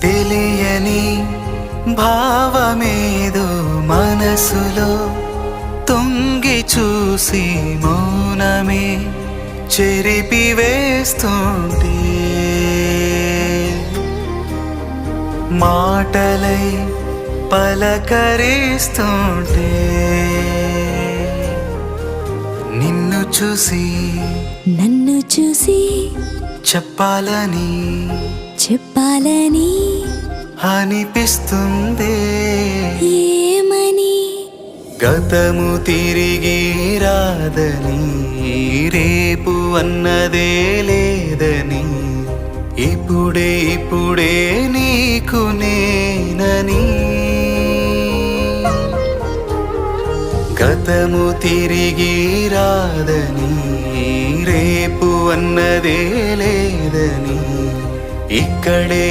తెలియని భావమేదో మనసులో తొంగి చూసి మౌనమే చెరిపి వేస్తుంటే మాటలై పలకరిస్తుంటే నిన్ను చూసి నన్ను చూసి చెప్పాలని అనిపిస్తుంది. ఏమని? గతము తిరిగి రాదని, రేపు అన్నదే లేదని, ఇప్పుడే నీకు నేనని. గతము తిరిగి రాదని, రేపు అన్నదే లేదని, ఇక్కడే